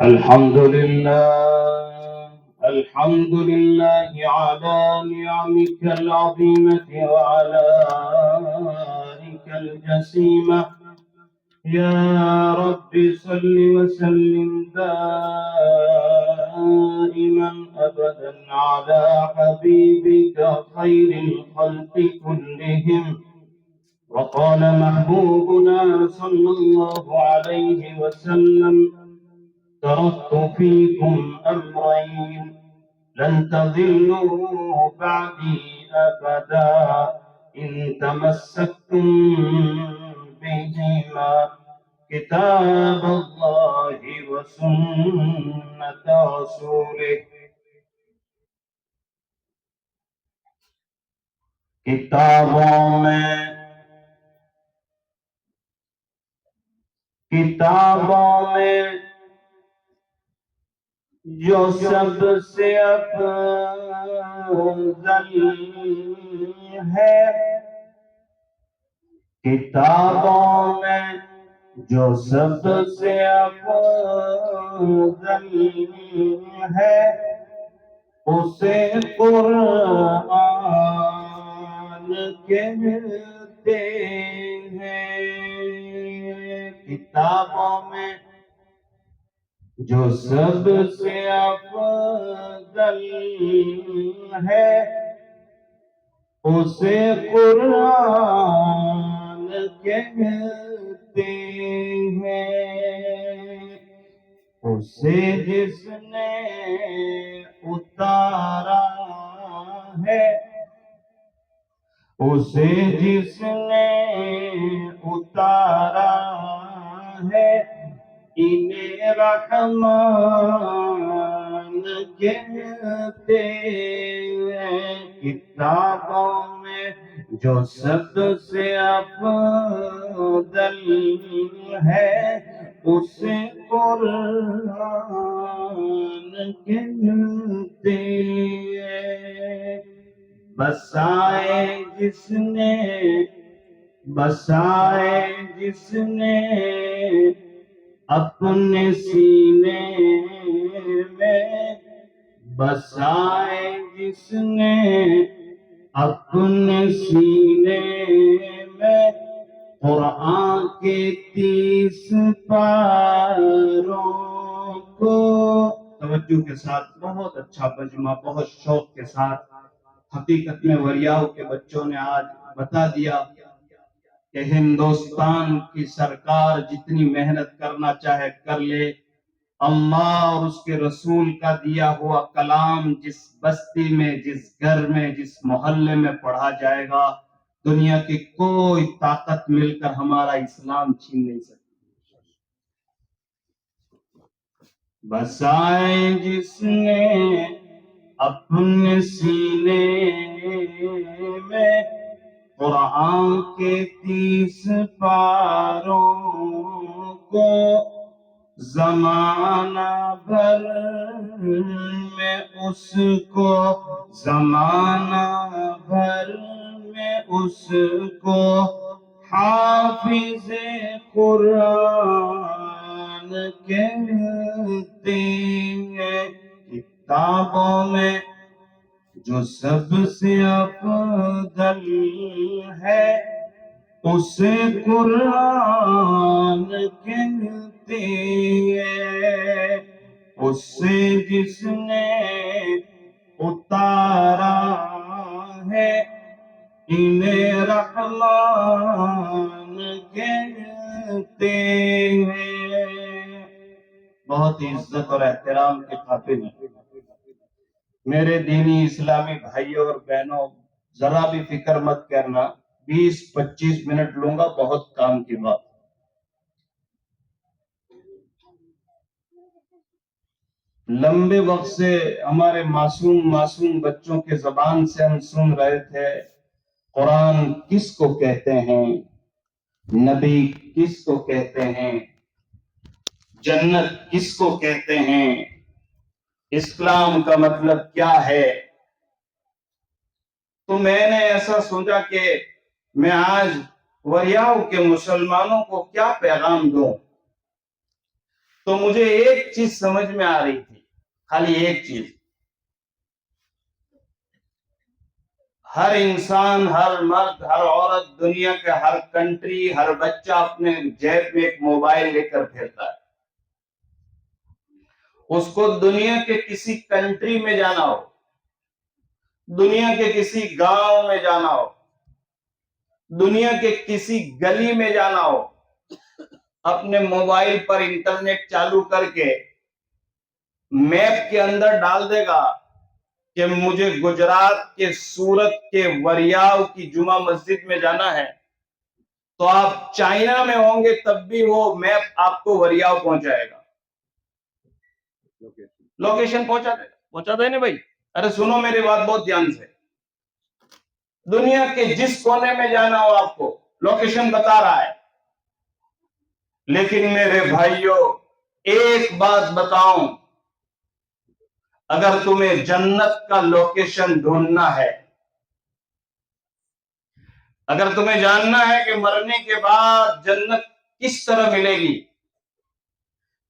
الحمد لله الحمد لله على نعمك العظيمة وعلى آلائك الجسيمة. يا رب صل وسلم دائما أبدا على حبيبك خير الخلق كلهم. وقال محبوبنا صلى الله عليه وسلم: تركت فيكم أمرين لن تضلوا بعدي أبدا إن تمسكتم بهما كتاب الله وسنة رسوله. کتابوں میں جو سب سے افضل ہے، کتابوں میں جو سب سے افضل ہے اسے قرآن کہتے ہیں۔ کتابوں میں جو سب سے افضل ہے اسے قرآن کہتے ہیں۔ اسے جس نے اتارا ہے، اسے جس نے اتارا ہے، انہیں رحمان کہتے ہیں۔ کتابوں میں جو سب سے افضل ہے اسے قرآن کہتے ہیں۔ بسائے جس نے اپنے سینے میں، بسائے جس نے اپنے سینے میں قرآن کے 30 پاروں کو۔ توجہ کے ساتھ، بہت اچھا ترجمہ، بہت شوق کے ساتھ۔ حقیقت میں وریاؤ کے بچوں نے آج بتا دیا کہ ہندوستان کی سرکار جتنی محنت کرنا چاہے کر لے، اللہ اور اس کے رسول کا دیا ہوا کلام جس بستی میں، جس گھر میں، جس محلے میں پڑھا جائے گا، دنیا کی کوئی طاقت مل کر ہمارا اسلام چھین نہیں سکتی۔ بسائے جس نے اپنے سینے میں قرآن کے 30 پاروں کو، زمانہ بھر میں اس کو، زمانہ بھر میں اس کو حافظ قرآن کہتے ہیں۔ کتابوں میں جو سب سے افضل ہے اسے قرآن کہتے ہیں۔ اسے جس نے اتارا ہے انہیں رحمان کہتے ہیں۔ بہت عزت اور احترام کے قابل ہیں میرے دینی اسلامی بھائیوں اور بہنوں، ذرا بھی فکر مت کرنا، 20-25 منٹ لوں گا، بہت کام کی بات۔ لمبے وقت سے ہمارے معصوم بچوں کے زبان سے ہم سن رہے تھے قرآن کس کو کہتے ہیں، نبی کس کو کہتے ہیں، جنت کس کو کہتے ہیں، اسلام کا مطلب کیا ہے۔ تو میں نے ایسا سوچا کہ میں آج وریاؤ کے مسلمانوں کو کیا پیغام دوں۔ تو مجھے ایک چیز سمجھ میں آ رہی تھی، خالی ایک چیز، ہر انسان، ہر مرد، ہر عورت، دنیا کے ہر کنٹری، ہر بچہ اپنے جیب میں ایک موبائل لے کر پھرتا ہے. اس کو دنیا کے کسی کنٹری میں جانا ہو، دنیا کے کسی گاؤں میں جانا ہو، دنیا کے کسی گلی میں جانا ہو، اپنے موبائل پر انٹرنیٹ چالو کر کے میپ کے اندر ڈال دے گا کہ مجھے گجرات کے سورت کے وریاؤ کی جمعہ مسجد میں جانا ہے، تو آپ چائنا میں ہوں گے تب بھی وہ میپ آپ کو وریاؤ پہنچائے گا، لوکیشن پہنچا دے نا بھائی. ارے سنو میری بات بہت دھیان سے، دنیا کے جس کونے میں جانا ہو آپ کو لوکیشن بتا رہا ہے. لیکن میرے بھائیوں ایک بات بتاؤں، اگر تمہیں جنت کا لوکیشن ڈھونڈنا ہے، اگر تمہیں جاننا ہے کہ مرنے کے بعد جنت کس طرح ملے گی،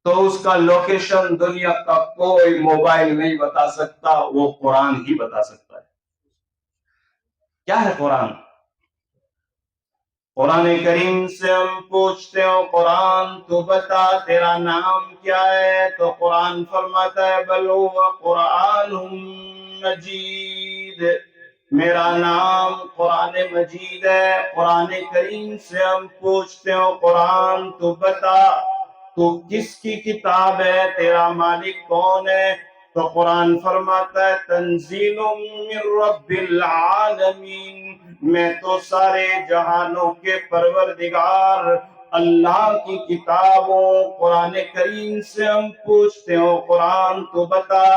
تو اس کا لوکیشن دنیا کا کوئی موبائل نہیں بتا سکتا، وہ قرآن ہی بتا سکتا ہے. کیا ہے قرآن؟ قرآن کریم سے ہم پوچھتے ہو قرآن تو بتا تیرا نام کیا ہے، تو قرآن فرماتا ہے بل هو قرآن مجید، میرا نام قرآن مجید ہے. قرآن کریم سے ہم پوچھتے ہو قرآن تو بتا تو کس کی کتاب ہے، تیرا مالک کون ہے، تو قرآن فرماتا ہے تنزیل من رب العالمین، میں تو سارے جہانوں کے پروردگار اللہ کی کتابوں قرآن کریم سے ہم پوچھتے ہو قرآن تو بتا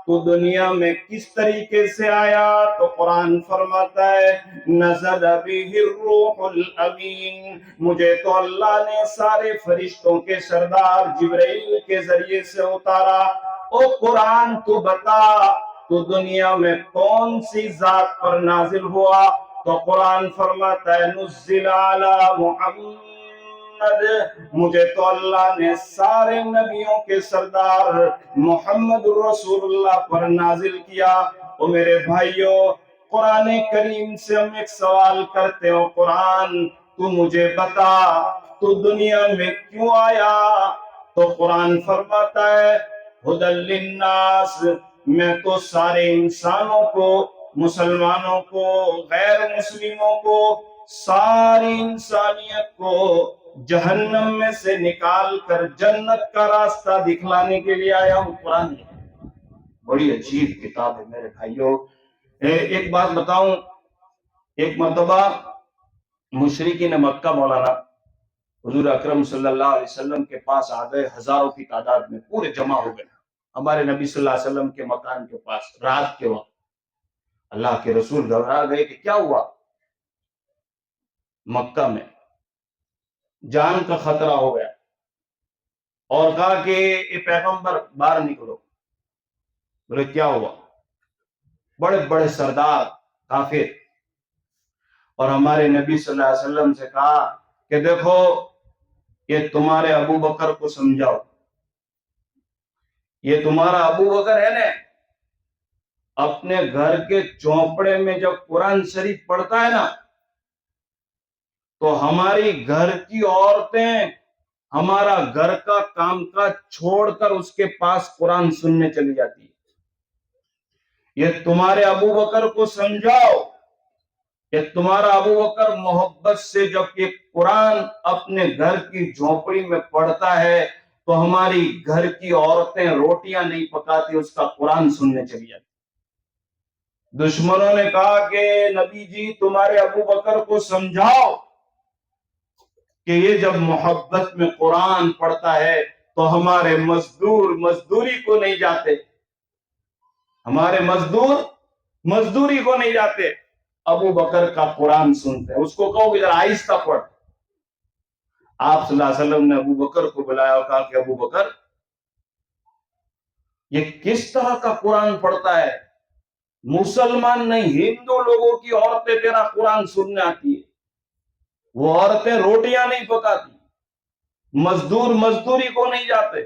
تو دنیا میں کس طریقے سے آیا، تو قرآن فرماتا ہے نزل به الروح الامین، مجھے تو اللہ نے سارے فرشتوں کے سردار جبرائیل کے ذریعے سے اتارا. او قرآن تو بتا تو دنیا میں کون سی ذات پر نازل ہوا، تو قرآن فرماتا ہے نزل علی محمد، مجھے تو اللہ نے سارے نبیوں کے سردار محمد رسول اللہ پر نازل کیا. او میرے بھائیوں قرآن کریم سے ہم ایک سوال کرتے ہو قرآن تو مجھے بتا تو دنیا میں کیوں آیا، تو قرآن فرماتا ہے ہدی للناس، میں تو سارے انسانوں کو، مسلمانوں کو، غیر مسلموں کو، ساری انسانیت کو جہنم میں سے نکال کر جنت کا راستہ دکھلانے کے لیے آیا ہوں. قرآن بڑی عجیب کتاب ہے میرے بھائیوں. ایک بات بتاؤں، ایک مرتبہ مشرکین مکہ مولانا حضور اکرم صلی اللہ علیہ وسلم کے پاس آ گئے، ہزاروں کی تعداد میں پورے جمع ہو گئے ہمارے نبی صلی اللہ علیہ وسلم کے مکان کے پاس رات کے وقت. اللہ کے رسول گھبرا گئے کہ کیا ہوا، مکہ میں جان کا خطرہ ہو گیا، اور کہا کہ اے پیغمبر باہر نکلو. بولے کیا ہوا؟ بڑے بڑے سردار کافر اور ہمارے نبی صلی اللہ علیہ وسلم سے کہا کہ دیکھو یہ تمہارے ابو بکر کو سمجھاؤ، یہ تمہارا ابو بکر ہے نا، اپنے گھر کے چوپڑے میں جب قرآن شریف پڑھتا ہے نا تو ہماری گھر کی عورتیں ہمارا گھر کا کام کاج چھوڑ کر اس کے پاس قرآن سننے چلی جاتی ہے. یہ تمہارے ابو بکر کو سمجھاؤ کہ تمہارا ابو بکر محبت سے جب یہ قرآن اپنے گھر کی جھونپڑی میں پڑھتا ہے تو ہماری گھر کی عورتیں روٹیاں نہیں پکاتی، اس کا قرآن سننے چلی جاتی. دشمنوں نے کہا کہ نبی جی تمہارے ابو بکر کو سمجھاؤ کہ یہ جب محبت میں قرآن پڑھتا ہے تو ہمارے مزدور مزدوری کو نہیں جاتے، ہمارے مزدور مزدوری کو نہیں جاتے، ابو بکر کا قرآن سنتے ہیں. اس کو کہو کہ ذرا آہستہ پڑھ. آپ صلی اللہ علیہ وسلم نے ابو بکر کو بلایا اور کہا کہ ابو بکر یہ کس طرح کا قرآن پڑھتا ہے، مسلمان نہیں ہندو لوگوں کی عورتیں تیرا قرآن سننے آتی ہے، وہ عورتیں روٹیاں نہیں پکاتی، مزدور مزدوری کو نہیں جاتے،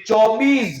24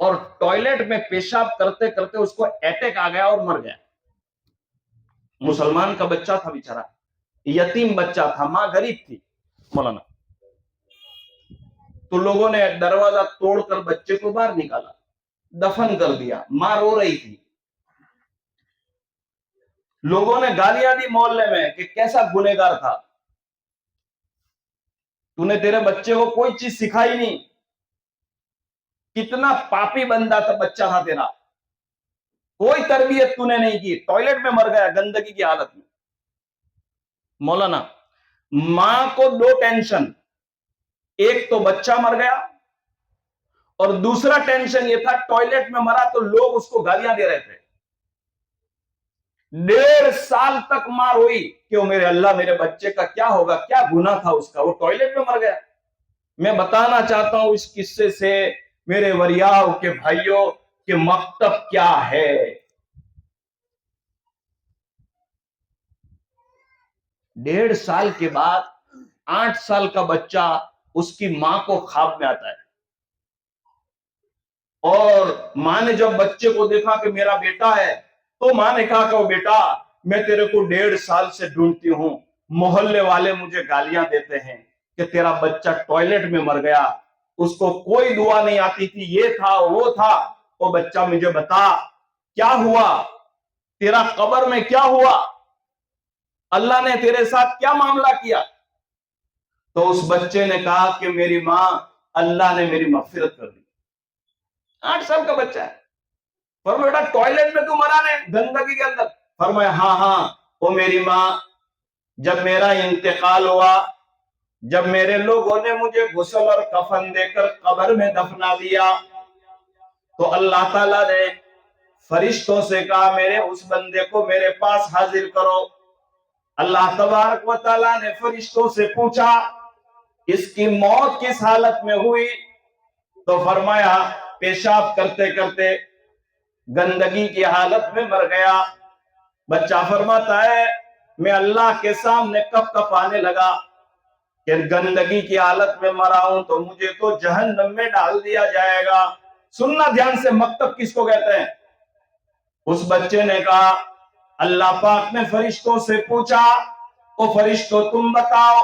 اور ٹوائلٹ میں پیشاب کرتے کرتے اس کو اٹیک آ گیا اور مر گیا. مسلمان کا بچہ تھا بیچارہ, یتیم بچہ تھا, ماں غریب تھی مولانا. تو لوگوں نے دروازہ توڑ کر بچے کو باہر نکالا, دفن کر دیا. ماں رو رہی تھی. لوگوں نے گالیاں دی محلے میں کہ کیسا گنہگار تھا, تو نے تیرے بچے کو کوئی چیز سکھائی نہیں, کتنا پاپی بندہ تھا بچہ تھا تیرا, کوئی تربیت تو نے نہیں کی, ٹوائلٹ میں مر گیا گندگی کی حالت میں. مولانا ماں کو دو ٹینشن, ایک تو بچہ مر گیا اور دوسرا ٹینشن یہ تھا ٹوائلٹ میں مرا تو لوگ اس کو گالیاں دے رہے تھے. 1.5 سال تک ماں روئی کہ میرے اللہ میرے بچے کا کیا ہوگا, کیا گناہ تھا اس کا, وہ ٹوائلٹ میں مر گیا. میں بتانا چاہتا ہوں اس قصے سے میرے وریاؤ کے بھائیوں کہ مکتب کیا ہے. 1.5 سال کے بعد 8 سال کا بچہ اس کی ماں کو خواب میں آتا ہے, اور ماں نے جب بچے کو دیکھا کہ میرا بیٹا ہے تو ماں نے کہا کہ وہ بیٹا میں تیرے کو 1.5 سال سے ڈھونڈتی ہوں, محلے والے مجھے گالیاں دیتے ہیں کہ تیرا بچہ ٹوائلٹ میں مر گیا, اس کو کوئی دعا نہیں آتی تھی, یہ تھا وہ تھا. وہ بچہ مجھے بتا کیا ہوا, تیرا قبر میں کیا ہوا, اللہ نے تیرے ساتھ کیا معاملہ کیا. تو اس بچے نے کہا کہ میری ماں, اللہ نے میری مغفرت کر دی. 8 سال کا بچہ ہے. فرمایا بیٹا ٹوائلٹ میں تو مرا نے گندگی کے اندر. فرمایا ہاں ہاں, وہ میری ماں جب میرا انتقال ہوا, جب میرے لوگوں نے مجھے غسل اور کفن دے کر قبر میں دفنا دیا تو اللہ تعالیٰ نے فرشتوں سے کہا میرے اس بندے کو میرے پاس حاضر کرو. اللہ تبارک و تعالیٰ نے فرشتوں سے پوچھا اس کی موت کس حالت میں ہوئی, تو فرمایا پیشاب کرتے کرتے گندگی کی حالت میں مر گیا. بچہ فرماتا ہے میں اللہ کے سامنے کپ کپ آنے لگا کہ گندگی کی حالت میں مرا ہوں تو مجھے تو جہنم میں ڈال دیا جائے گا. سننا دھیان سے, مکتب کس کو کہتے ہیں. اس بچے نے کہا اللہ پاک نے فرشتوں سے پوچھا, او فرشتوں تم بتاؤ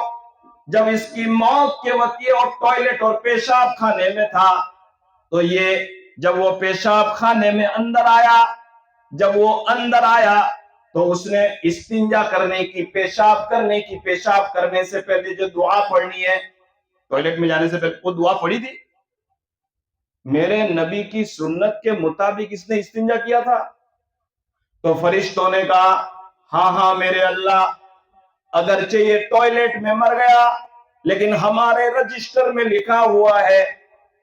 جب اس کی موت کے وقت یہ اور ٹوائلٹ اور پیشاب خانے میں تھا تو یہ جب وہ پیشاب خانے میں اندر آیا, جب وہ اندر آیا تو اس نے استنجا کرنے کی, پیشاب کرنے کی, پیشاب کرنے سے پہلے جو دعا پڑھنی ہے ٹوائلٹ میں جانے سے پہلے وہ دعا پڑھی تھی. میرے نبی کی سنت کے مطابق اس نے استنجا کیا تھا. تو فرشتوں نے کہا ہاں ہاں میرے اللہ, اگرچہ یہ ٹوائلٹ میں مر گیا لیکن ہمارے رجسٹر میں لکھا ہوا ہے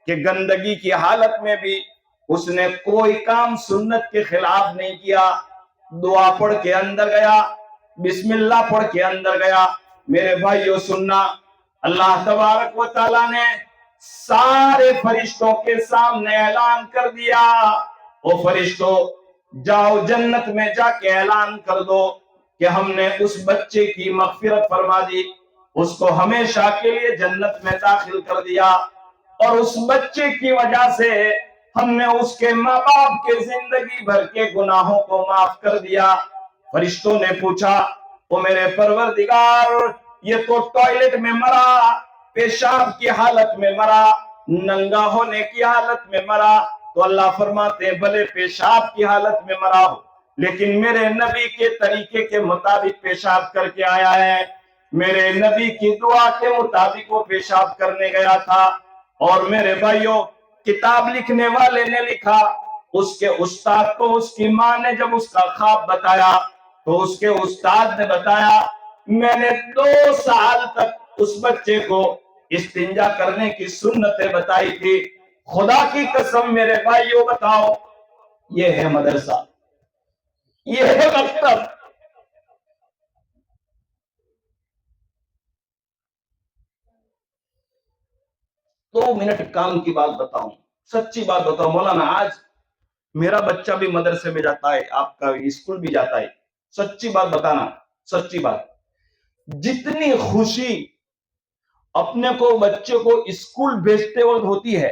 کہ گندگی کی حالت میں بھی اس نے کوئی کام سنت کے خلاف نہیں کیا. دعا پڑھ کے اندر گیا, بسم اللہ پڑھ کے اندر گیا. میرے بھائیوں سننا, اللہ تبارک و تعالیٰ نے سارے فرشتوں کے سامنے اعلان کر دیا, او فرشتوں جاؤ جنت میں جا کے اعلان کر دو کہ ہم نے اس بچے کی مغفرت فرما دی, اس کو ہمیشہ کے لیے جنت میں داخل کر دیا, اور اس بچے کی وجہ سے ہم نے اس کے ماں باپ کے زندگی بھر کے گناہوں کو معاف کر دیا. فرشتوں نے پوچھا وہ میرے پروردگار یہ تو ٹوائلٹ میں مرا, پیشاب کی حالت میں مرا, ننگا ہونے کی حالت میں مرا. تو اللہ فرماتے ہیں بھلے پیشاب کی حالت میں مرا ہو لیکن میرے نبی کے طریقے کے مطابق پیشاب کر کے آیا ہے, میرے نبی کی دعا کے مطابق وہ پیشاب کرنے گیا تھا. اور میرے بھائیوں کتاب لکھنے والے نے لکھا, اس کے استاد کو اس کی ماں نے جب اس کا خواب بتایا تو اس کے استاد نے بتایا میں نے 2 سال تک اس بچے کو استنجا کرنے کی سنتیں بتائی تھی. خدا کی قسم میرے بھائیوں بتاؤ, یہ ہے مدرسہ, یہ ہے مکتب. 2 منٹ کام کی بات بتاؤں, سچی بات بتاؤں مولانا, آج میرا بچہ بھی مدرسے میں جاتا ہے, آپ کا اسکول بھی جاتا ہے. سچی بات بتانا, سچی بات, جتنی خوشی اپنے کو بچے کو اسکول بھیجتے وقت ہوتی ہے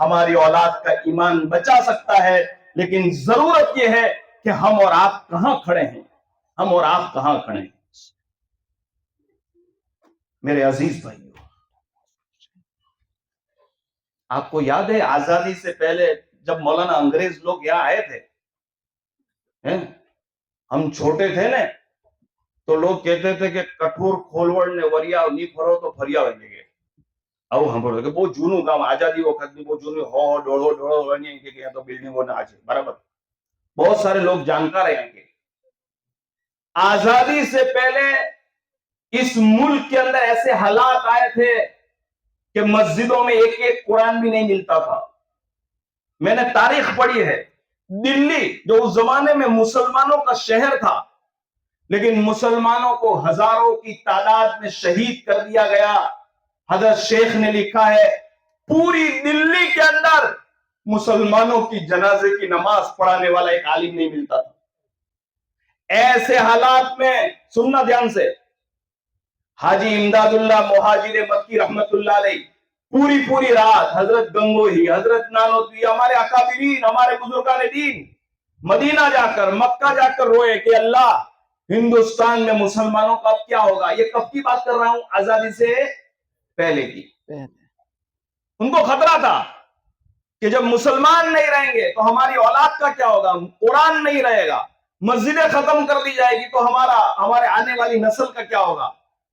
ہماری اولاد کا ایمان بچا سکتا ہے، لیکن ضرورت یہ ہے کہ ہم اور آپ کہاں کھڑے ہیں، ہم اور آپ کہاں کھڑے ہیں۔ میرے عزیز بھائیو، آپ کو یاد ہے آزادی سے پہلے جب مولانا انگریز لوگ یہاں آئے تھے، ہم چھوٹے تھے نا، تو لوگ کہتے تھے کہ کٹور کھولوڑ نے وریا نہیں پھرو تو پھریا ہوئیں گے، او ہم بولتے کہ وہ جونو کام آزادی وقت میں وہ جونو ہو ڈوڑو ڈوڑو ورنی کہ یہاں تو بلڈنگ وہ نہ آجے برابر۔ بہت سارے لوگ جانکار ہیں کہ آزادی سے پہلے اس ملک کے اندر ایسے حالات آئے تھے کہ مسجدوں میں ایک ایک قرآن بھی نہیں ملتا تھا۔ میں نے تاریخ پڑھی ہے، دلی جو اس زمانے میں مسلمانوں کا شہر تھا، لیکن مسلمانوں کو ہزاروں کی تعداد میں شہید کر دیا گیا۔ حضرت شیخ نے لکھا ہے پوری دلی کے اندر مسلمانوں کی جنازے کی نماز پڑھانے والا ایک عالم نہیں ملتا تھا۔ ایسے حالات میں سننا دھیان سے، حاجی امداد اللہ مہاجر مکی رحمت اللہ علیہ پوری رات حضرت گنگوہی، حضرت نانوتوی، ہمارے اکابرین، ہمارے بزرگان دین مدینہ جا کر، مکہ جا کر روئے کہ اللہ ہندوستان میں مسلمانوں کا اب کیا ہوگا۔ یہ کب کی بات کر رہا ہوں؟ آزادی سے پہلے کی۔ ان کو خطرہ تھا کہ جب مسلمان نہیں رہیں گے تو ہماری اولاد کا کیا ہوگا، قرآن نہیں رہے گا، مسجدیں ختم کر دی جائے گی تو ہمارے آنے والی نسل کا کیا ہوگا۔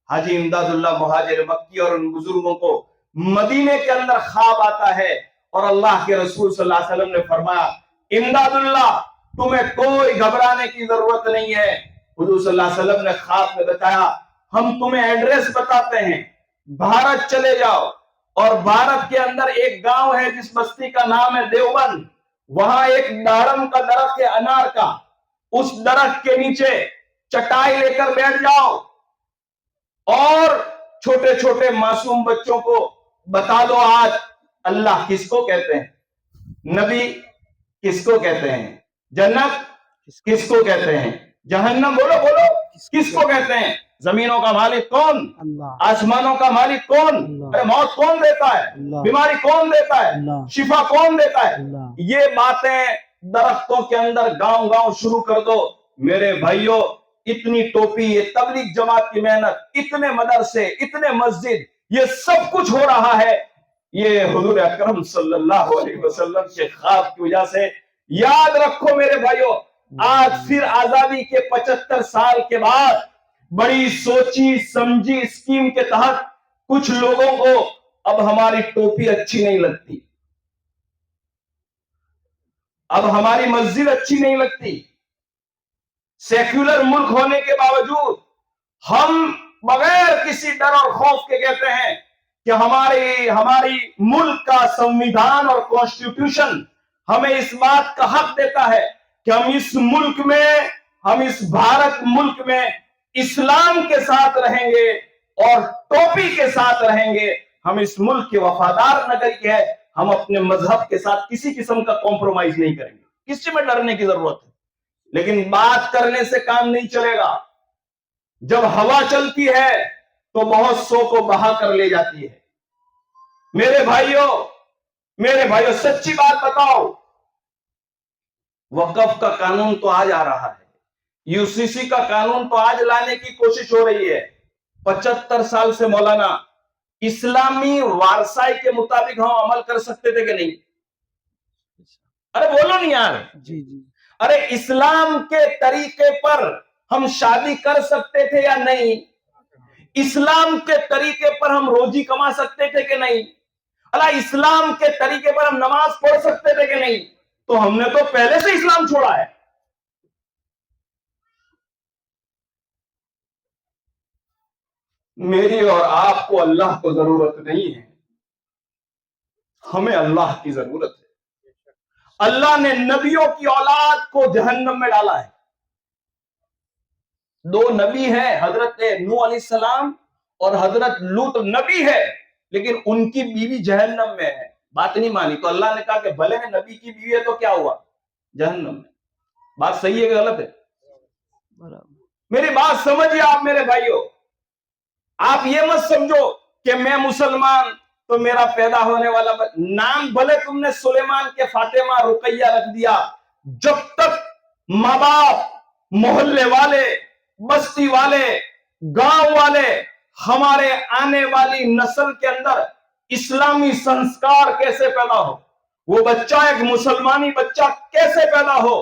حاجی امداد اللہ مہاجر مکی اور ان بزرگوں کو مدینے کے اندر خواب آتا ہے، اور اللہ کے رسول صلی اللہ علیہ وسلم نے فرمایا امداد اللہ تمہیں کوئی گھبرانے کی ضرورت نہیں ہے۔ حضور صلی اللہ علیہ وسلم نے خواب میں بتایا ہم تمہیں ایڈریس بتاتے ہیں، بھارت چلے جاؤ، اور بھارت کے اندر ایک گاؤں ہے جس بستی کا نام ہے دیوبند، وہاں ایک دارم کا درخت ہے، انار کا، اس درخت کے نیچے چٹائی لے کر بیٹھ جاؤ اور چھوٹے چھوٹے معصوم بچوں کو بتا دو آج اللہ کس کو کہتے ہیں، نبی کس کو کہتے ہیں، جنت کس کو کہتے ہیں، جہنم بولو بولو کس کو کہتے ہیں، زمینوں کا مالک کون، آسمانوں کا مالک کون، ارے موت کون دیتا ہے، بیماری کون دیتا ہے، شفا کون دیتا ہے۔ یہ باتیں درختوں کے اندر گاؤں گاؤں شروع کر دو۔ میرے بھائیوں، اتنی ٹوپی، یہ تبلیغ جماعت کی محنت، اتنے مدرسے، اتنے مسجد، یہ سب کچھ ہو رہا ہے، یہ حضور اکرم صلی اللہ علیہ وسلم کے خواب کی وجہ سے۔ یاد رکھو میرے بھائیوں، آج پھر آزادی کے 75 سال کے بعد بڑی سوچی سمجھی اسکیم کے تحت کچھ لوگوں کو اب ہماری ٹوپی اچھی نہیں لگتی، اب ہماری مسجد اچھی نہیں لگتی۔ سیکولر ملک ہونے کے باوجود ہم بغیر کسی ڈر اور خوف کے کہتے ہیں کہ ہماری ملک کا سنویدھان اور کانسٹیٹیوشن ہمیں اس بات کا حق دیتا ہے کہ ہم اس ملک میں، ہم اس بھارت ملک میں اسلام کے ساتھ رہیں گے اور ٹوپی کے ساتھ رہیں گے۔ ہم اس ملک کے وفادار ناگرک ہیں، ہم اپنے مذہب کے ساتھ کسی قسم کا کمپرومائز نہیں کریں گے۔ کسی میں ڈرنے کی ضرورت ہے، لیکن بات کرنے سے کام نہیں چلے گا۔ جب ہوا چلتی ہے تو بہت سو کو بہا کر لے جاتی ہے۔ میرے بھائیوں سچی بات بتاؤ، وقف کا قانون تو آج آ رہا ہے، یو سی سی کا قانون تو آج لانے کی کوشش ہو رہی ہے۔ 75 سال سے مولانا اسلامی وارثائی کے مطابق ہم عمل کر سکتے تھے کہ نہیں؟ ارے بولو نہیں یار، ارے اسلام کے طریقے پر ہم شادی کر سکتے تھے یا نہیں؟ اسلام کے طریقے پر ہم روزی کما سکتے تھے کہ نہیں؟ اللہ اسلام کے طریقے پر ہم نماز پڑھ سکتے تھے کہ نہیں؟ تو ہم نے تو پہلے سے اسلام چھوڑا ہے۔ میری اور آپ کو اللہ کو ضرورت نہیں ہے، ہمیں اللہ کی ضرورت ہے۔ اللہ نے نبیوں کی اولاد کو جہنم میں ڈالا ہے۔ 2 نبی ہیں، حضرت نوح علیہ السلام اور حضرت لوط نبی ہے، لیکن ان کی بیوی جہنم میں ہے، بات نہیں مانی تو اللہ نے کہا کہ بھلے نبی کی بیوی ہے تو کیا ہوا، جہنم میں۔ بات صحیح ہے کہ غلط ہے؟ میری بات سمجھیے آپ میرے بھائیوں، آپ یہ مت سمجھو کہ میں مسلمان تو میرا پیدا ہونے والا نام بھلے تم نے سلیمان کے فاطمہ رقیہ رکھ دیا، جب تک ماں باپ، محلے والے، بستی والے، گاؤں والے ہمارے آنے والی نسل کے اندر اسلامی سنسکار کیسے پیدا ہو، وہ بچہ ایک مسلمانی بچہ کیسے پیدا ہو،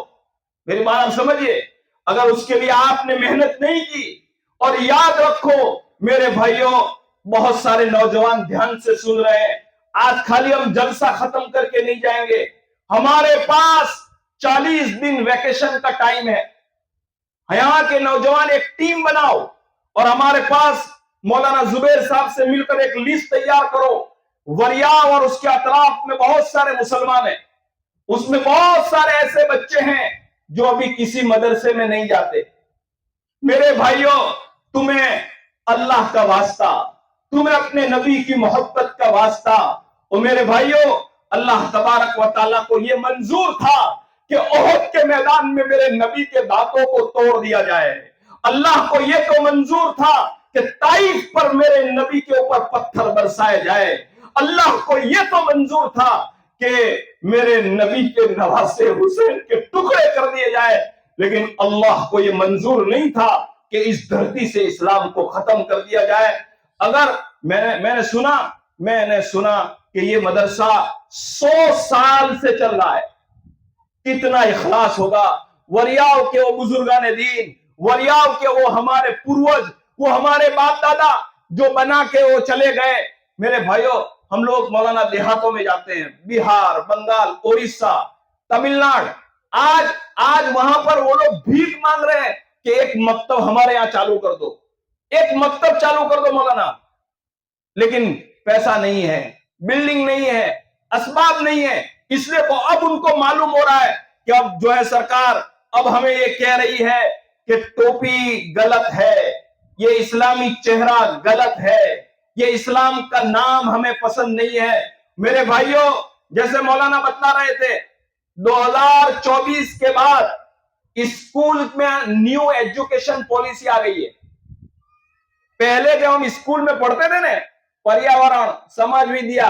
میری بات آپ سمجھیے، اگر اس کے لیے آپ نے محنت نہیں کی۔ اور یاد رکھو میرے بھائیوں، بہت سارے نوجوان دھیان سے سن رہے ہیں، آج خالی ہم جلسہ ختم کر کے نہیں جائیں گے، ہمارے پاس 40 دن ویکیشن کا ٹائم ہے۔ یہاں کے نوجوان ایک ٹیم بناؤ اور ہمارے پاس مولانا زبیر صاحب سے مل کر ایک لسٹ تیار کرو۔ وریاو اور اس کے اطراف میں بہت سارے مسلمان ہیں، اس میں بہت سارے ایسے بچے ہیں جو ابھی کسی مدرسے میں نہیں جاتے۔ میرے بھائیوں، تمہیں اللہ کا واسطہ، تمہیں اپنے نبی کی محبت کا واسطہ، اور میرے بھائیوں اللہ تبارک و تعالیٰ کو یہ منظور تھا کہ احد کے میدان میں میرے نبی کے دانتوں کو توڑ دیا جائے۔ اللہ کو یہ تو منظور تھا کہ طائف پر میرے نبی کے اوپر پتھر برسائے جائے۔ اللہ کو یہ تو منظور تھا کہ میرے نبی کے نواسے حسین کے ٹکڑے کر دیے جائے، لیکن اللہ کو یہ منظور نہیں تھا کہ اس دھرتی سے اسلام کو ختم کر دیا جائے۔ اگر میں نے سنا کہ یہ مدرسہ 100 سال سے چل رہا ہے، کتنا اخلاص ہوگا۔ وریاو کے وہ بزرگان دین، وریاو کے وہ ہمارے پروج، وہ ہمارے باپ دادا جو بنا کے وہ چلے گئے۔ میرے بھائیوں، ہم لوگ مولانا دیہاتوں میں جاتے ہیں، بہار، بنگال، اڑیسہ، تمل ناڈو، آج وہاں پر وہ لوگ بھیک مانگ رہے ہیں کہ ایک مکتب ہمارے یہاں چالو کر دو، ایک مکتب چالو کر دو مولانا، لیکن پیسہ نہیں ہے، بلڈنگ نہیں ہے، اسباب نہیں ہے، اس لیے اب ان کو معلوم ہو رہا ہے کہ اب جو ہے سرکار اب ہمیں یہ کہہ رہی ہے کہ ٹوپی غلط ہے، یہ اسلامی چہرہ غلط ہے، یہ اسلام کا نام ہمیں پسند نہیں ہے۔ میرے بھائیوں، جیسے مولانا بتلا رہے تھے، 2024 کے بعد اسکول میں نیو ایجوکیشن پالیسی آ گئی ہے۔ پہلے جب ہم اسکول میں پڑھتے تھے نا، پریاورن، سماج ودیا،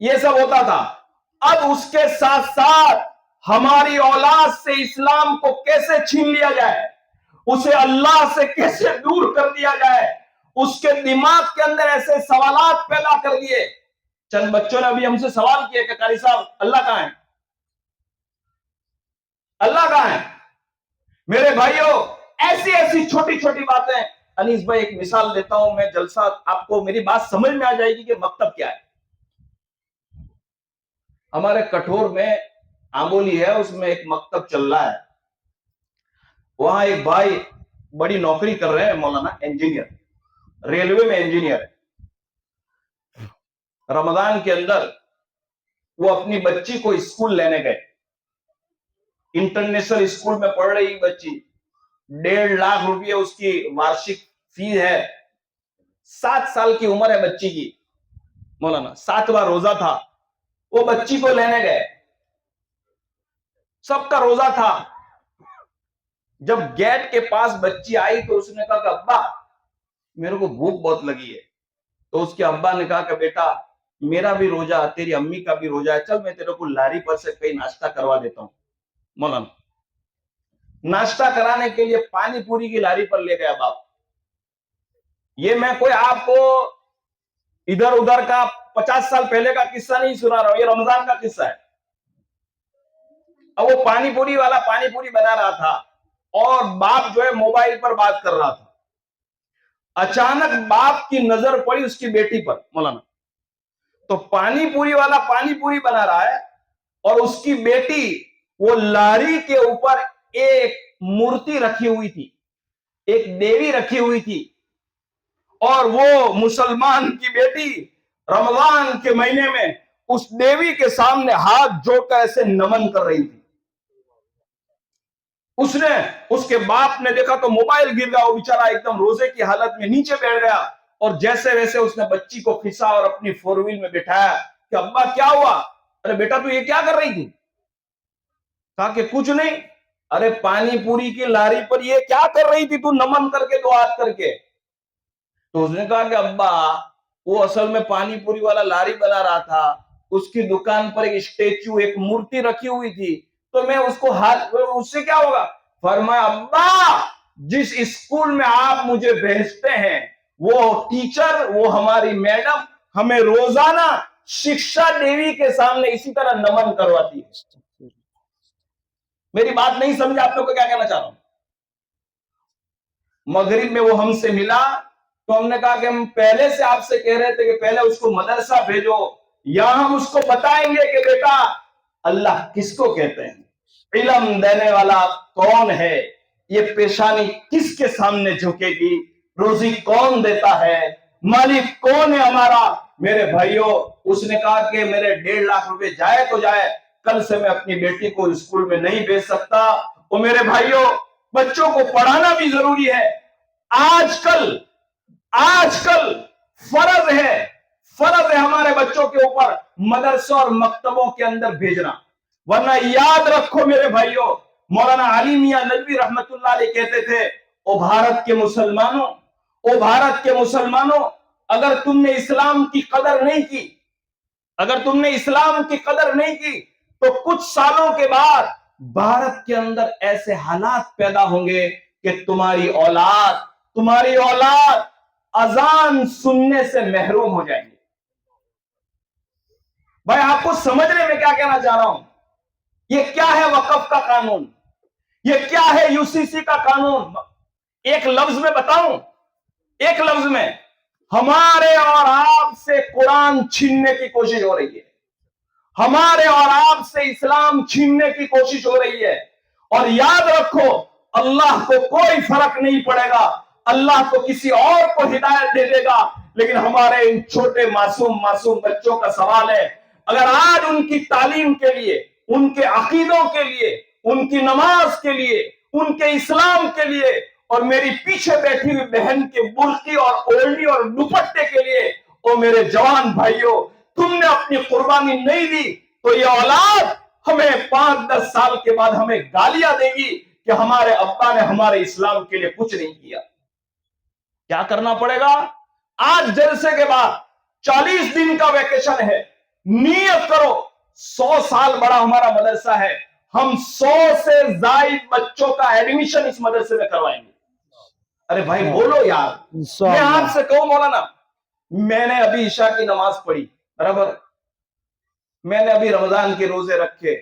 یہ سب ہوتا تھا۔ اب اس کے ساتھ ساتھ ہماری اولاد سے اسلام کو کیسے چھین لیا جائے، اسے اللہ سے کیسے دور کر دیا جائے، اس کے دماغ کے اندر ایسے سوالات پیدا کر دیے۔ چند بچوں نے ابھی ہم سے سوال کیا کہ قاری صاحب اللہ کہاں ہے، اللہ کہاں ہے؟ میرے بھائیوں، ایسی چھوٹی چھوٹی باتیں۔ انیس بھائی ایک مثال دیتا ہوں میں، جلسہ آپ کو میری بات سمجھ میں آ جائے گی کہ مکتب کیا ہے۔ ہمارے کٹھور میں آمبولی ہے، اس میں ایک مکتب چل رہا ہے، وہاں ایک بھائی بڑی نوکری کر رہے ہیں، مولانا انجینئر، ریلوے میں انجینئر ہے۔ رمضان کے اندر وہ اپنی بچی کو اسکول لینے گئے، انٹرنیشنل اسکول میں پڑھ رہی بچی، 1.5 لاکھ روپیہ اس کی وارشک فی ہے، 7 سال کی عمر ہے بچی کی، مولانا 7واں روزہ تھا، وہ بچی کو لینے گئے، سب کا روزہ تھا۔ جب گیٹ کے پاس بچی آئی تو اس نے کہا کہ ابا میرے کو بھوک بہت لگی ہے، تو اس کے ابا نے کہا کہ بیٹا میرا بھی روزہ، تیری امی کا بھی روزہ ہے، چل میں تیرے کو لاری پر سے کہیں ناشتہ کروا دیتا ہوں۔ مولانا ناشتہ کرانے کے لیے پانی پوری کی لاری پر لے گیا باپ۔ یہ میں کوئی آپ کو ادھر ادھر کا 50 سال پہلے کا قصہ نہیں سنا رہا ہوں، یہ رمضان کا قصہ ہے۔ اب وہ پانی پوری والا پانی پوری بنا رہا تھا اور باپ جو ہے موبائل پر بات کر رہا تھا۔ اچانک باپ کی نظر پڑی اس کی بیٹی پر، مولانا تو پانی پوری والا پانی پوری بنا رہا ہے اور اس کی بیٹی وہ لاری کے اوپر ایک مورتی رکھی ہوئی تھی، ایک دیوی رکھی ہوئی تھی، اور وہ مسلمان کی بیٹی رمضان کے مہینے میں اس دیوی کے سامنے ہاتھ جوڑ کر ایسے نمن کر رہی تھی۔ اس کے باپ نے دیکھا تو موبائل گر گیا، وہ بیچارہ ایک دم روزے کی حالت میں نیچے بیٹھ گیا، اور جیسے ویسے اس نے بچی کو کھینچا اور اپنی 4 وہیل میں بٹھایا کہ ابا کیا ہوا؟ ارے بیٹا تو یہ کیا کر رہی تھی؟ کہا کہ کچھ نہیں۔ ارے پانی پوری کی لاری پر یہ کیا کر رہی تھی تو نمن کر کے، دو ہاتھ کر کے؟ تو اس نے کہا کہ ابا وہ اصل میں پانی پوری والا لاری بنا رہا تھا. اس کی دکان پر ایک اسٹیچو، ایک مورتی رکھی ہوئی تھی. تو میں اس کو ہاتھ، اس سے کیا ہوگا؟ فرمایا ابا جس اسکول میں آپ مجھے بھیجتے ہیں وہ ٹیچر، وہ ہماری میڈم ہمیں روزانہ شکشا دیوی کے سامنے اسی طرح نمن کرواتی ہے. میری بات نہیں سمجھا؟ آپ لوگ کو کیا کہنا چاہ رہا ہوں. مغرب میں وہ ہم سے ملا تو ہم نے کہا کہ ہم پہلے سے آپ سے کہہ رہے تھے کہ پہلے اس کو مدرسہ بھیجو، یا ہم اس کو بتائیں گے کہ بیٹا اللہ کس کو کہتے ہیں، علم دینے والا کون ہے، یہ پیشانی کس کے سامنے جھکے گی، روزی کون دیتا ہے، مالک کون ہے ہمارا. میرے بھائیوں، اس نے کہا کہ میرے 1.5 لاکھ روپے جائے تو جائے، کل سے میں اپنی بیٹی کو اسکول میں نہیں بھیج سکتا. اور میرے بھائیوں، بچوں کو پڑھانا بھی ضروری ہے. آج کل فرض ہے ہمارے بچوں کے اوپر مدرسوں اور مکتبوں کے اندر بھیجنا. ورنہ یاد رکھو میرے بھائیوں، مولانا علی میاں ندوی رحمت اللہ علیہ کہتے تھے، او بھارت کے مسلمانوں، اگر تم نے اسلام کی قدر نہیں کی تو کچھ سالوں کے بعد بھارت کے اندر ایسے حالات پیدا ہوں گے کہ تمہاری اولاد اذان سننے سے محروم ہو جائیں گے. بھائی آپ کو سمجھنے میں کیا کہنا چاہ رہا ہوں؟ یہ کیا ہے وقف کا قانون، یہ کیا ہے UCC کا قانون. ایک لفظ میں بتاؤں، ہمارے اور آپ سے قرآن چھیننے کی کوشش ہو رہی ہے، ہمارے اور آپ سے اسلام چھیننے کی کوشش ہو رہی ہے. اور یاد رکھو، اللہ کو کوئی فرق نہیں پڑے گا، اللہ تو کسی اور کو ہدایت دے دے گا. لیکن ہمارے ان چھوٹے معصوم بچوں کا سوال ہے، اگر آج ان کی تعلیم کے لیے، ان کے عقیدوں کے لیے، ان کی نماز کے لیے، ان کے اسلام کے لیے، اور میری پیچھے بیٹھی ہوئی بہن کے برقی اور اوڑھنی اور دوپٹے کے لیے، او میرے جوان بھائیوں، تم نے اپنی قربانی نہیں دی تو یہ اولاد ہمیں 5-10 سال کے بعد ہمیں گالیاں دے گی کہ ہمارے ابا نے ہمارے اسلام کے لیے کچھ نہیں کیا. کیا کرنا پڑے گا؟ آج جلسے کے بعد 40 دن کا ویکیشن ہے، نیت کرو 100 سال بڑا ہمارا مدرسہ ہے، ہم 100 سے زائد بچوں کا ایڈمیشن اس مدرسے میں کروائیں گے. ارے بھائی بولو یار. میں آپ سے کہوں مولانا، میں نے ابھی عشاء کی نماز پڑھی، برابر، میں نے ابھی رمضان کے روزے رکھے،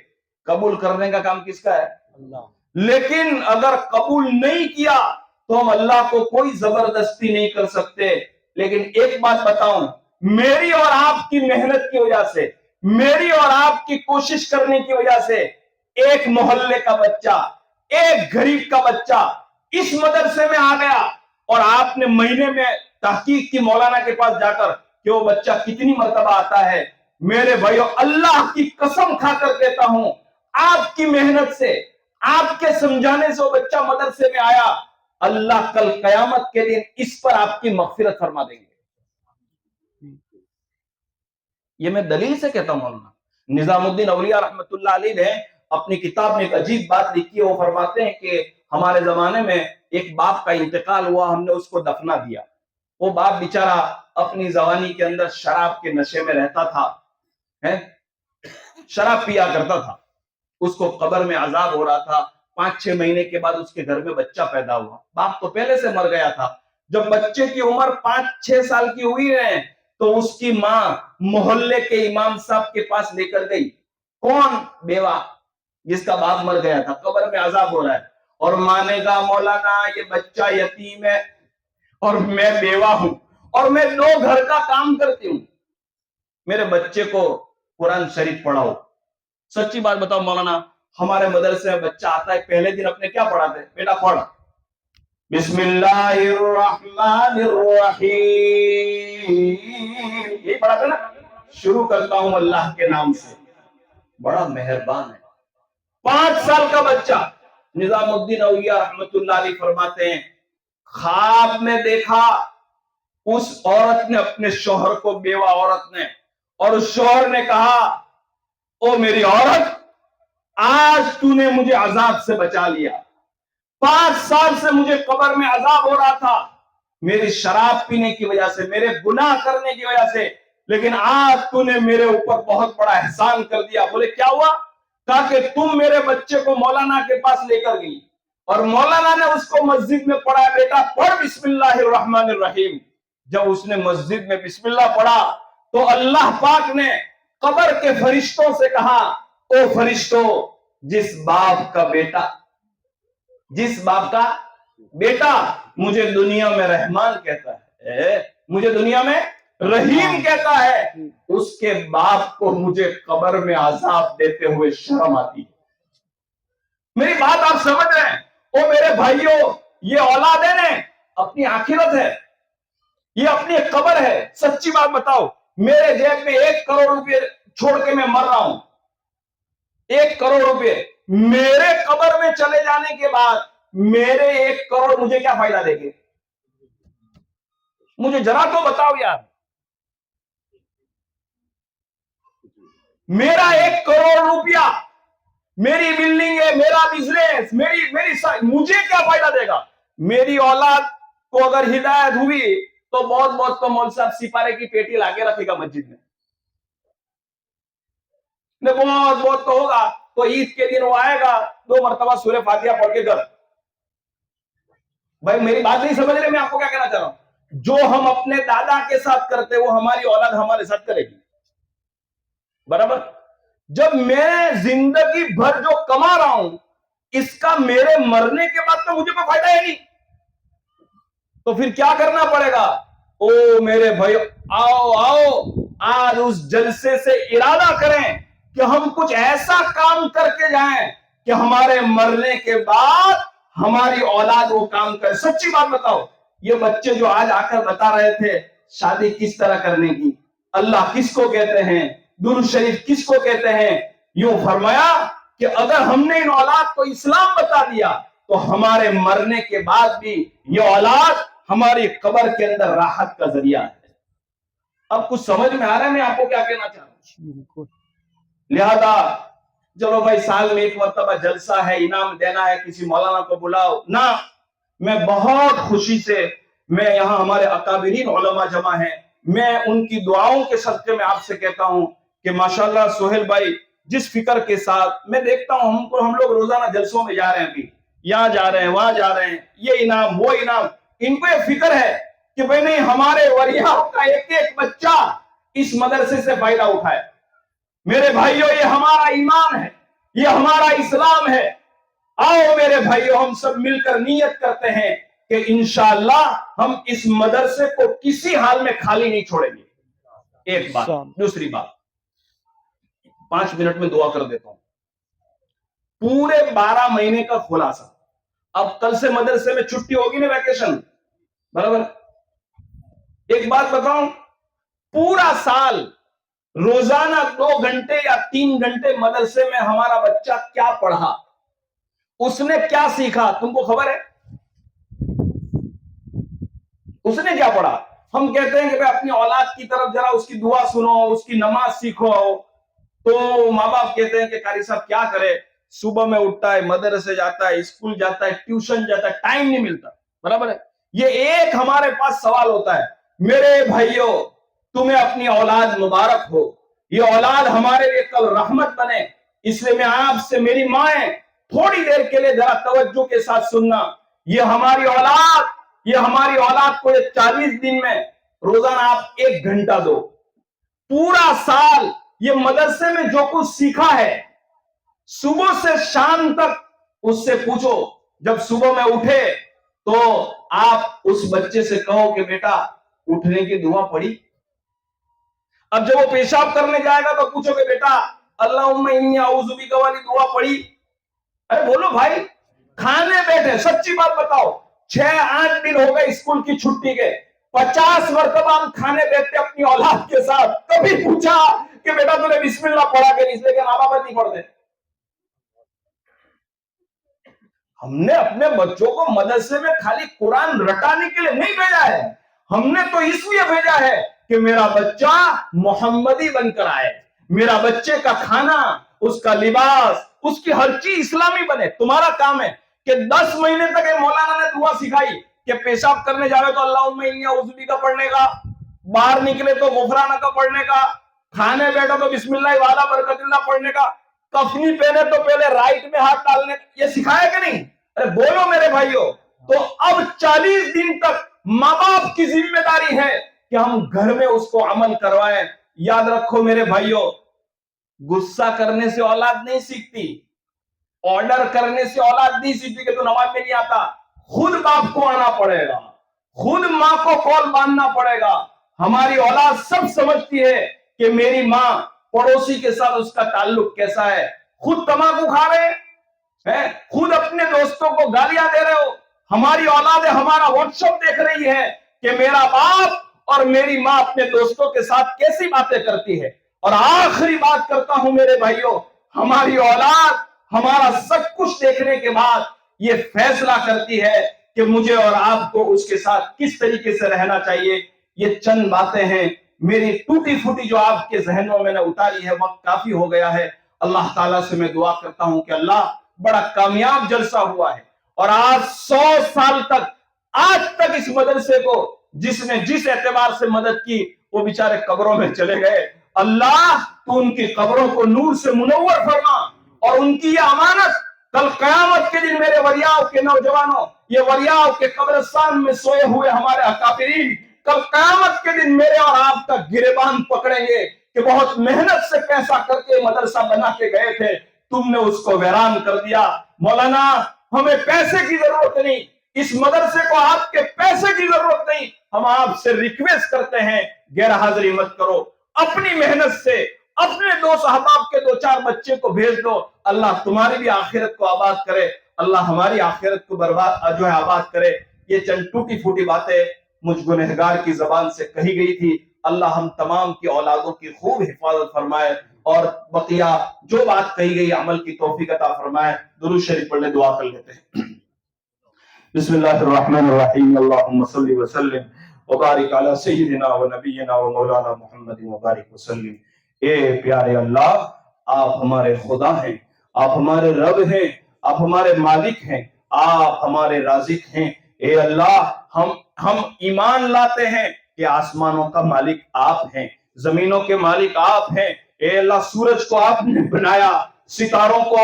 قبول کرنے کا کام کس کا ہے؟ اللہ. لیکن اگر قبول نہیں کیا تو ہم اللہ کو کوئی زبردستی نہیں کر سکتے. لیکن ایک بات بتاؤں، میری اور آپ کی محنت کی وجہ سے، میری اور آپ کی کوشش کرنے کی وجہ سے ایک محلے کا بچہ، ایک غریب کا بچہ اس مدرسے میں آ گیا. اور آپ نے مہینے میں تحقیق کی مولانا کے پاس جا کر کہ وہ بچہ کتنی مرتبہ آتا ہے. میرے بھائیو، اللہ کی قسم کھا کر کہتا ہوں، آپ کی محنت سے، آپ کے سمجھانے سے وہ بچہ مدرسے میں آیا. اللہ کل قیامت کے دن اس پر آپ کی مغفرت فرما دیں گے. یہ میں دلیل سے کہتا ہوں. مولانا نظام الدین اولیاء رحمت اللہ علیہ نے اپنی کتاب میں ایک عجیب بات لکھی ہے. وہ فرماتے ہیں کہ ہمارے زمانے میں ایک باپ کا انتقال ہوا، ہم نے اس کو دفنا دیا. وہ باپ بیچارہ اپنی جوانی کے اندر شراب کے نشے میں رہتا تھا، شراب پیا کرتا تھا. اس کو قبر میں عذاب ہو رہا تھا. 5-6 مہینے کے بعد اس کے گھر میں بچہ پیدا ہوا. باپ تو پہلے سے مر گیا تھا. جب بچے کی عمر 5-6 سال کی ہوئی ہے تو اس کی ماں محلے کے امام صاحب کے پاس لے کر گئی. کون؟ بیوہ، جس کا باپ مر گیا تھا، قبر میں عذاب ہو رہا ہے. اور ماں نے کہا مولانا یہ بچہ یتیم ہے اور میں بیوہ ہوں اور میں 2 گھر کا کام کرتی ہوں، میرے بچے کو قرآن شریف پڑھاؤ. سچی بات بتاؤ مولانا، ہمارے مدرسے میں بچہ آتا ہے، پہلے دن اپنے کیا پڑھاتے ہیں؟ بیٹا پڑھ بسم اللہ الرحمن الرحیم، یہی پڑھاتے نا. شروع کرتا ہوں اللہ کے نام سے، بڑا مہربان ہے. 5 سال کا بچہ. نظام الدین اولیاء رحمت اللہ علیہ فرماتے ہیں، خواب میں دیکھا اس عورت نے اپنے شوہر کو، بیوہ عورت نے، اور اس شوہر نے کہا او میری عورت، آج تو نے مجھے عذاب سے بچا لیا. 5 سال سے مجھے قبر میں عذاب ہو رہا تھا، میری شراب پینے کی وجہ سے, میرے گناہ کرنے کی وجہ سے, لیکن آج تو نے میرے اوپر بہت بڑا احسان کر دیا. بولے کیا ہوا؟ کہا کہ تم میرے بچے کو مولانا کے پاس لے کر گئی اور مولانا نے اس کو مسجد میں پڑھایا, بیٹا پڑھ بسم اللہ الرحمن الرحیم. جب اس نے مسجد میں بسم اللہ پڑھا تو اللہ پاک نے قبر کے فرشتوں سے کہا, او فرشتوں, جس باپ کا بیٹا مجھے دنیا میں رحمان کہتا ہے, مجھے دنیا میں رحیم کہتا ہے, اس کے باپ کو مجھے قبر میں عذاب دیتے ہوئے شرم آتی ہے. میری بات آپ سمجھ رہے ہیں؟ او میرے بھائیوں, یہ اولاد ہے نا, اپنی آخرت ہے, یہ اپنی قبر ہے. سچی بات بتاؤ, میرے جیب میں 1 کروڑ روپے چھوڑ کے میں مر رہا ہوں, 1 کروڑ روپے میرے قبر میں چلے جانے کے بعد میرے 1 کروڑ مجھے کیا فائدہ دے گے؟ مجھے ذرا تو بتاؤ یار. میرا 1 کروڑ روپیہ, میری بلڈنگ ہے, میرا بزنس, مجھے کیا فائدہ دے گا؟ میری اولاد کو اگر ہدایت ہوئی تو بہت تو مول صاحب سپارے کی پیٹی لاگے رکھے گا مسجد میں, بہت تو ہوگا تو عید کے دن وہ آئے گا 2 مرتبہ سورہ فاتحہ پڑھ کے گھر. بھائی میری بات نہیں سمجھ رہے, میں آپ کو کیا کہنا چاہ رہا ہوں؟ جو ہم اپنے دادا کے ساتھ کرتے وہ ہماری اولاد ہمارے ساتھ کرے گی, برابر. جب میں زندگی بھر جو کما رہا ہوں اس کا میرے مرنے کے بعد تو مجھے کوئی فائدہ ہے نہیں, تو پھر کیا کرنا پڑے گا؟ او میرے بھائی, آؤ آج اس جلسے سے ارادہ کریں کہ ہم کچھ ایسا کام کر کے جائیں کہ ہمارے مرنے کے بعد ہماری اولاد وہ کام کرے. سچی بات بتاؤ, یہ بچے جو آج آ کر بتا رہے تھے شادی کس طرح کرنے کی, اللہ کس کو کہتے ہیں, درود شریف کس کو کہتے ہیں, یوں فرمایا کہ اگر ہم نے ان اولاد کو اسلام بتا دیا تو ہمارے مرنے کے بعد بھی یہ اولاد ہماری قبر کے اندر راحت کا ذریعہ ہے. اب کچھ سمجھ میں آ رہا ہے میں آپ کو کیا کہنا چاہ رہا ہوں؟ لہذا چلو بھائی سال میں 1 مرتبہ جلسہ ہے, انعام دینا ہے, کسی مولانا کو بلاؤ نہ. میں بہت خوشی سے, میں یہاں ہمارے اکابرین علماء جمع ہیں, میں ان کی دعاؤں کے صدقے میں آپ سے کہتا ہوں کہ ماشاءاللہ سہیل بھائی جس فکر کے ساتھ میں دیکھتا ہوں, ہم لوگ روزانہ جلسوں میں جا رہے ہیں, ابھی یہاں جا رہے ہیں, وہاں جا رہے ہیں, یہ انعام وہ انعام, ان کو یہ فکر ہے کہ بھئی نہیں ہمارے وریاں کا ایک بچہ اس مدرسے سے فائدہ اٹھائے. میرے بھائیوں یہ ہمارا ایمان ہے, یہ ہمارا اسلام ہے. آؤ میرے بھائیوں ہم سب مل کر نیت کرتے ہیں کہ انشاءاللہ ہم اس مدرسے کو کسی حال میں خالی نہیں چھوڑیں گے. ایک بات. دوسری بات, 5 منٹ میں دعا کر دیتا ہوں. پورے 12 مہینے کا خلاصہ, اب کل سے مدرسے میں چھٹی ہوگی نا, ویکیشن, برابر. ایک بات بتاؤں, پورا سال روزانہ 2 گھنٹے یا 3 گھنٹے مدرسے میں ہمارا بچہ کیا پڑھا, اس نے کیا سیکھا, تم کو خبر ہے؟ اس نے کیا پڑھا؟ ہم کہتے ہیں کہ بھئی اپنی اولاد کی طرف ذرا اس کی دعا سنو, اس کی نماز سیکھو, تو ماں باپ کہتے ہیں کہ قاری صاحب کیا کرے, صبح میں اٹھتا ہے, مدرسے جاتا ہے, اسکول جاتا ہے, ٹیوشن جاتا ہے, ٹائم نہیں ملتا, برابر ہے. یہ ایک ہمارے پاس سوال ہوتا ہے, میرے بھائیوں تمہیں اپنی اولاد مبارک ہو, یہ اولاد ہمارے لیے کل رحمت بنے. اس لیے میں آپ سے, میری مائیں تھوڑی دیر کے لیے ذرا توجہ کے ساتھ سننا, یہ ہماری اولاد کو یہ 40 دن میں روزانہ آپ 1 گھنٹہ دو. پورا سال یہ مدرسے میں جو کچھ سیکھا ہے صبح سے شام تک اس سے پوچھو. جب صبح میں اٹھے تو آپ اس بچے سے کہو کہ بیٹا اٹھنے کی دعا پڑھی. اب جب وہ پیشاب کرنے جائے گا تو پوچھو کہ بیٹا اللہم انی اعوذ بک والی دعا پڑھی. ارے بولو بھائی, کھانے بیٹھے, سچی بات بتاؤ, 6-8 دن ہو گئے اسکول کی چھٹی کے, 50 مرتبہ ہم کھانے بیٹھتے اپنی اولاد کے ساتھ, کبھی پوچھا کہ بیٹا تو نے بسم اللہ پڑھا کہ نہیں, اس لیے کہ ماں باپ نہیں پڑھتے. ہم نے اپنے بچوں کو مدرسے میں خالی قرآن رٹانے کے لیے نہیں بھیجا ہے, ہم نے تو اس لیے بھیجا ہے کہ میرا بچہ محمدی بن کر آئے, میرا بچے کا کھانا, اس کا لباس, اس کی ہر چیز اسلامی بنے. تمہارا کام ہے کہ 10 مہینے تک مولانا نے دعا سکھائی, کہ پیشاب کرنے جاوے تو اللہم انی اعوذ بک کا پڑھنے کا، باہر نکلے تو غفرانک کا پڑھنے کا، کھانے بیٹھا تو بسم اللہ وعلی برکت اللہ پڑھنے کا، کفنی پہنے تو پہلے رائٹ میں ہاتھ ڈالنے کا، یہ سکھایا کہ نہیں؟ ارے بولو میرے بھائیو۔ تو اب 40 دن تک ماں باپ کی ذمہ داری ہے کہ ہم گھر میں اس کو عمل کروائیں۔ یاد رکھو میرے بھائیو، غصہ کرنے سے اولاد نہیں سیکھتی، آرڈر کرنے سے اولاد نہیں سیکھتی کہ تو نماز میں نہیں آتا، خود باپ کو آنا پڑے گا، خود ماں کو کال باندھنا پڑے گا۔ ہماری اولاد سب سمجھتی ہے کہ میری ماں پڑوسی کے ساتھ اس کا تعلق کیسا ہے، خود تمباکو کھا رہے ہیں، خود اپنے دوستوں کو گالیاں دے رہے ہو۔ ہماری اولاد ہمارا واٹس ایپ دیکھ رہی ہے کہ میرا باپ اور میری ماں اپنے دوستوں کے ساتھ کیسی باتیں کرتی ہے۔ اور آخری بات کرتا ہوں میرے بھائیوں، ہماری اولاد ہمارا سب کچھ دیکھنے کے بعد یہ فیصلہ کرتی ہے کہ مجھے اور آپ کو اس کے ساتھ کس طریقے سے رہنا چاہیے۔ یہ چند باتیں ہیں میری ٹوٹی پھوٹی جو آپ کے ذہنوں میں نے اتاری ہے، وقت کافی ہو گیا ہے۔ اللہ تعالیٰ سے میں دعا کرتا ہوں کہ اللہ، بڑا کامیاب جلسہ ہوا ہے، اور آج 100 سال تک، آج تک اس مدرسے کو جس نے جس اعتبار سے مدد کی وہ بیچارے قبروں میں چلے گئے۔ اللہ تو ان کی قبروں کو نور سے منور فرما، اور ان کی یہ امانت کل قیامت کے دن میرے وریاؤ کے نوجوانوں، یہ وریاؤ کے قبرستان میں سوئے ہوئے ہمارے اکابرین کل قیامت کے دن میرے اور آپ کا گریبان پکڑیں گے کہ بہت محنت سے پیسہ کر کے مدرسہ بنا کے گئے تھے، تم نے اس کو ویران کر دیا۔ مولانا ہمیں پیسے کی ضرورت نہیں، اس مدرسے کو آپ کے پیسے کی ضرورت نہیں، ہم آپ سے ریکویسٹ کرتے ہیں غیر حاضری مت کرو، اپنی محنت سے اپنے دوست احباب کے 2-4 بچے کو بھیج دو، اللہ تمہاری بھی آخرت کو آباد کرے، اللہ ہماری آخرت کو برباد جو ہے آباد کرے۔ یہ چند ٹوٹی پھوٹی باتیں مجھ گنہگار کی زبان سے کہی گئی تھی، اللہ ہم تمام کی اولادوں کی خوب حفاظت فرمائے، اور بقیہ جو بات کہی گئی عمل کی توفیق عطا فرمائے۔ درود شریف پڑھ لے، دعا کر لیتے ہیں۔ بسم اللہ الرحمن الرحیم، اللہم صلی وسلم وبارک علی سیدنا و نبینا و مولانا محمد وبارک وسلم۔ اے پیارے اللہ، آپ ہمارے خدا ہیں، آپ ہمارے رب ہیں، آپ ہمارے مالک ہیں، آپ ہمارے رازق ہیں۔ اے اللہ، ہم ایمان لاتے ہیں کہ آسمانوں کا مالک آپ ہیں، زمینوں کے مالک آپ ہیں۔ اے اللہ، سورج کو آپ نے بنایا، ستاروں کو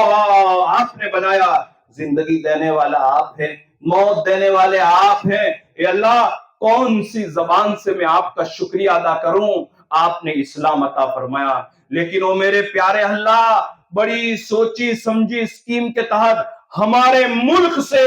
آپ نے بنایا، زندگی دینے والا آپ ہیں، موت دینے والے آپ ہیں۔ اے اللہ، کون سی زبان سے میں آپ کا شکریہ ادا کروں؟ آپ نے اسلام عطا فرمایا، لیکن او میرے پیارے اللہ، بڑی سوچی سمجھی اسکیم کے تحت ہمارے ملک سے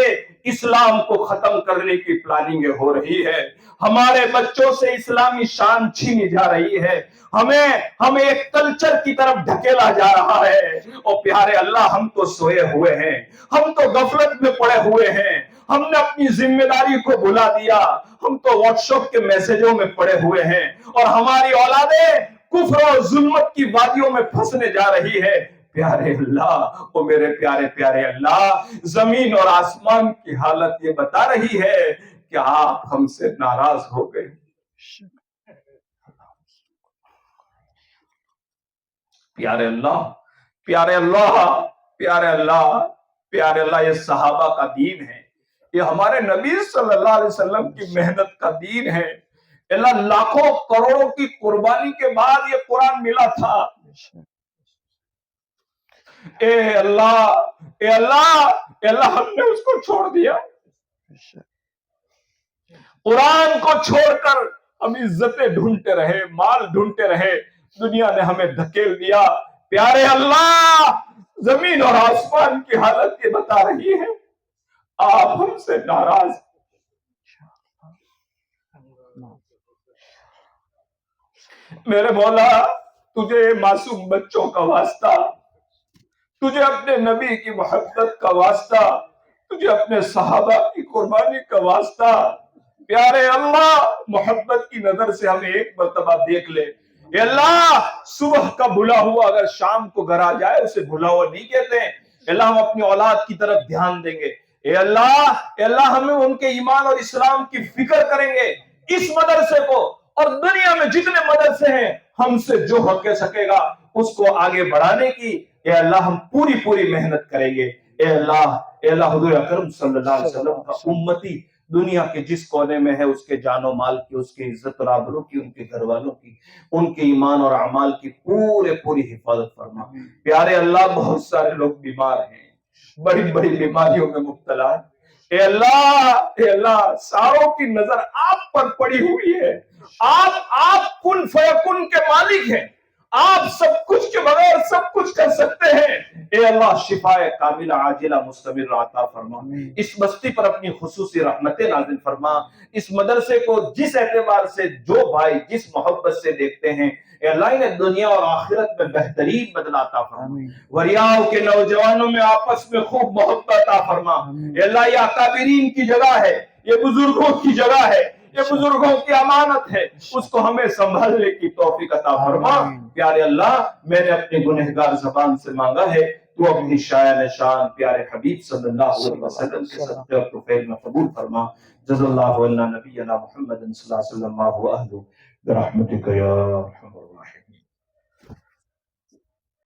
اسلام کو ختم کرنے کی پلاننگ ہو رہی ہے، ہمارے بچوں سے اسلامی شان چھینی جا رہی ہے، ہمیں ایک کلچر کی طرف ڈھکیلا جا رہا ہے۔ او پیارے اللہ، ہم تو سوئے ہوئے ہیں، ہم تو غفلت میں پڑے ہوئے ہیں، ہم نے اپنی ذمہ داری کو بھلا دیا، ہم تو واٹس ایپ کے میسجوں میں پڑے ہوئے ہیں، اور ہماری اولادیں کفر و ظلمت کی وادیوں میں پھنسنے جا رہی ہے۔ پیارے اللہ، او میرے پیارے پیارے اللہ، زمین اور آسمان کی حالت یہ بتا رہی ہے کہ آپ ہم سے ناراض ہو گئے۔ پیارے اللہ، پیارے اللہ، پیارے اللہ، پیارے اللہ، یہ صحابہ کا دین ہے، یہ ہمارے نبی صلی اللہ علیہ وسلم کی محنت کا دین ہے۔ اللہ، لاکھوں کروڑوں کی قربانی کے بعد یہ قرآن ملا تھا۔ اے اللہ، اے اللہ، اے اللہ، ہم نے اس کو چھوڑ دیا، قرآن کو چھوڑ کر ہم عزتیں ڈھونڈتے رہے، مال ڈھونڈتے رہے، دنیا نے ہمیں دھکیل دیا۔ پیارے اللہ، زمین اور آسمان کی حالت یہ بتا رہی ہے آپ ہم سے ناراض۔ میرے مولا، تجھے معصوم بچوں کا واسطہ، تجھے اپنے نبی کی محبت کا واسطہ، تجھے اپنے صحابہ کی قربانی کا واسطہ، پیارے اللہ، محبت کی نظر سے ہمیں ایک مرتبہ دیکھ لے۔ اے اللہ، صبح کا بھلا ہوا اگر شام کو گھر آ جائے اسے بھلا ہوا نہیں کہتے ہیں۔ اے اللہ، ہم اپنی اولاد کی طرف دھیان دیں گے۔ اے اللہ، ہمیں ان کے ایمان اور اسلام کی فکر کریں گے۔ اس مدرسے کو اور دنیا میں جتنے مدرسے ہیں، ہم سے جو ہو کے سکے گا اس کو آگے بڑھانے کی اے اللہ ہم پوری محنت کریں گے۔ اے اللہ، حضور اکرم صلی اللہ علیہ وسلم کا امتی دنیا کے جس کونے میں ہے اس کے جان و مال کی، اس کی عزت اور آبرو کی، ان کے گھر والوں کی، ان کے ایمان اور اعمال کی پوری حفاظت فرما۔ پیارے اللہ، بہت سارے لوگ بیمار ہیں، بڑی بڑی بیماریوں میں مبتلا ہیں۔ اے اللہ ساروں کی نظر آپ پر پڑی ہوئی ہے۔ آپ کن فیکن کے مالک ہیں، آپ سب کچھ کے بغیر سب کچھ کر سکتے ہیں۔ اے اللہ، شفاء کاملہ عاجلہ مستمر عطا فرما۔ اس بستی پر اپنی خصوصی رحمتیں نازل فرما۔ اس مدرسے کو جس اعتبار سے جو بھائی جس محبت سے دیکھتے ہیں، اے اللہ انہیں دنیا اور آخرت میں بہترین بدلہ عطا فرما۔ وریاؤ کے نوجوانوں میں آپس میں خوب محبت عطا فرما۔ اے اللہ، یہ اکابرین کی جگہ ہے، یہ بزرگوں کی جگہ ہے، یہ بزرگوں کی امانت ہے، اس کو ہمیں سنبھالنے کی توفیق عطا فرما۔ پیارے اللہ، میں نے اپنی گنہگار زبان سے مانگا ہے، تو اپنی شایان شان پیارے حبیب صلی اللہ علیہ وسلم کے صدقے اور طفیل میں قبول فرما۔ جزا اللہ عنا نبینا محمد صلی اللہ علیہ وسلم برحمتک یا